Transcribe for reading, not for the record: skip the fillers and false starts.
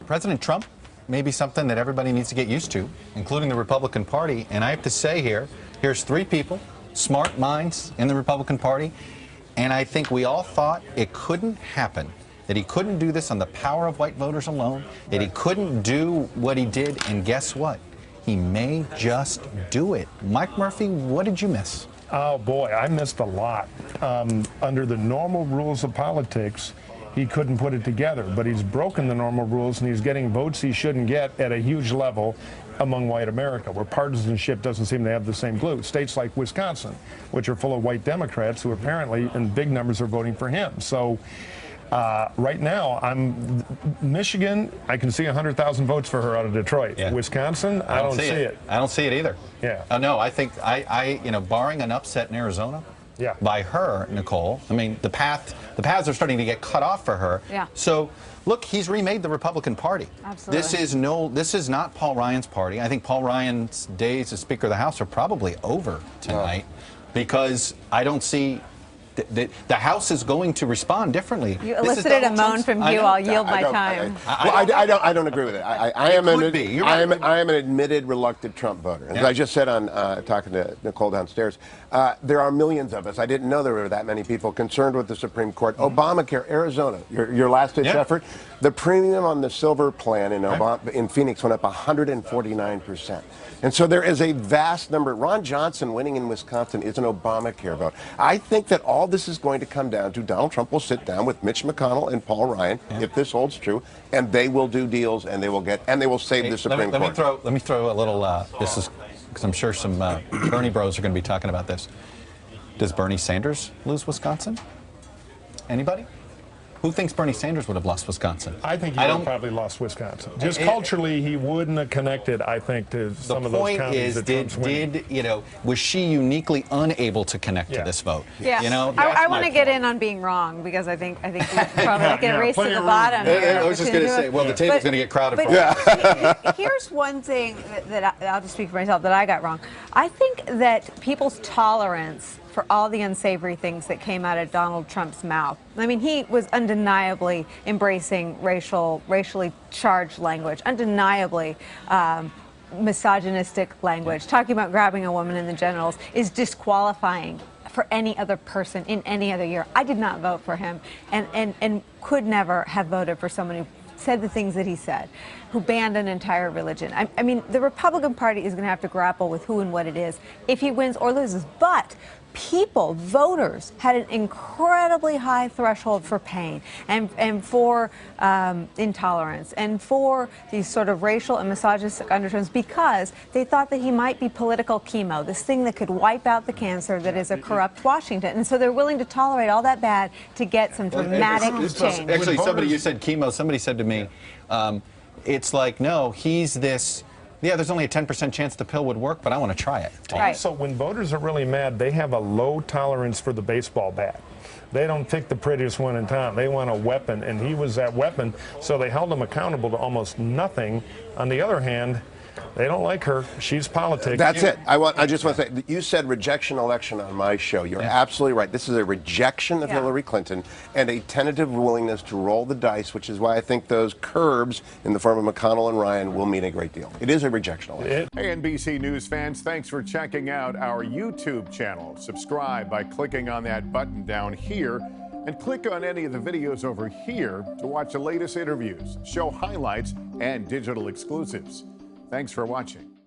President Trump may be something that everybody needs to get used to, including the Republican Party. And I have to say here's three people, smart minds in the Republican Party, and I think we all thought it couldn't happen, that he couldn't do this on the power of white voters alone, that he couldn't do what he did, and guess what? He may just do it. Mike Murphy, what did you miss? Oh, boy, I missed a lot. Under the normal rules of politics, he couldn't put it together, but he's broken the normal rules, and he's getting votes he shouldn't get at a huge level among white America, where partisanship doesn't seem to have the same glue. States like Wisconsin, which are full of white Democrats who apparently in big numbers are voting for him. So right now, Michigan, I can see 100,000 votes for her out of Detroit. Yeah. Wisconsin, I don't see it. I don't see it either. Yeah. No, I think barring an upset in Arizona, yeah, by her, Nicole, I mean, the paths are starting to get cut off for her. Yeah. So, look, he's remade the Republican Party. Absolutely. This is not Paul Ryan's party. I think Paul Ryan's days as Speaker of the House are probably over tonight, because I don't see the House is going to respond differently. You elicited a moan from you. I'll yield my time. I don't agree with it. I am an admitted reluctant Trump voter. As I just said on talking to Nicole downstairs, there are millions of us. I didn't know there were that many people concerned with the Supreme Court. Obamacare, Arizona, your last-ditch effort. The premium on the silver plan in Phoenix went up 149%. And so there is a vast number. Ron Johnson winning in Wisconsin is an Obamacare vote. I think that all this is going to come down to Donald Trump will sit down with Mitch McConnell and Paul Ryan, if this holds true, and they will do deals, and they will save the Supreme Court. Let me throw a little. This is because I'm sure some Bernie bros are going to be talking about this. Does Bernie Sanders lose Wisconsin? Anybody? Who thinks Bernie Sanders would have lost Wisconsin? I think he would have probably lost Wisconsin. Just culturally, he wouldn't have connected, I think, to some of those counties. The point is, was she uniquely unable to connect to this vote? Yeah. I want to get in on being wrong, because I think we probably get a race to the bottom. I was just going to say, well, the table's going to get crowded. Here's one thing that I'll just speak for myself that I got wrong. I think that people's tolerance for all the unsavory things that came out of Donald Trump's mouth. I mean, he was undeniably embracing racially charged language, undeniably misogynistic language. Talking about grabbing a woman in the genitals is disqualifying for any other person in any other year. I did not vote for him, and could never have voted for someone who said the things that he said, who banned an entire religion. I mean, the Republican Party is going to have to grapple with who and what it is if he wins or loses. But voters had an incredibly high threshold for pain and for intolerance and for these sort of racial and misogynistic undertones, because they thought that he might be political chemo, this thing that could wipe out the cancer that is a corrupt Washington. And so they're willing to tolerate all that bad to get some dramatic change. Actually, you said chemo. Somebody said to me, it's like, no, he's this. Yeah, there's only a 10% chance the pill would work, but I want to try it. Also, when voters are really mad, they have a low tolerance for the baseball bat. They don't pick the prettiest one in town. They want a weapon, and he was that weapon, so they held him accountable to almost nothing. On the other hand, they don't like her. She's politics. That's it. I just want to say, you said rejection election on my show. You're absolutely right. This is a rejection of Hillary Clinton and a tentative willingness to roll the dice, which is why I think those curbs in the form of McConnell and Ryan will mean a great deal. It is a rejection election. Hey, NBC News fans, thanks for checking out our YouTube channel. Subscribe by clicking on that button down here, and click on any of the videos over here to watch the latest interviews, show highlights, and digital exclusives. Thanks for watching.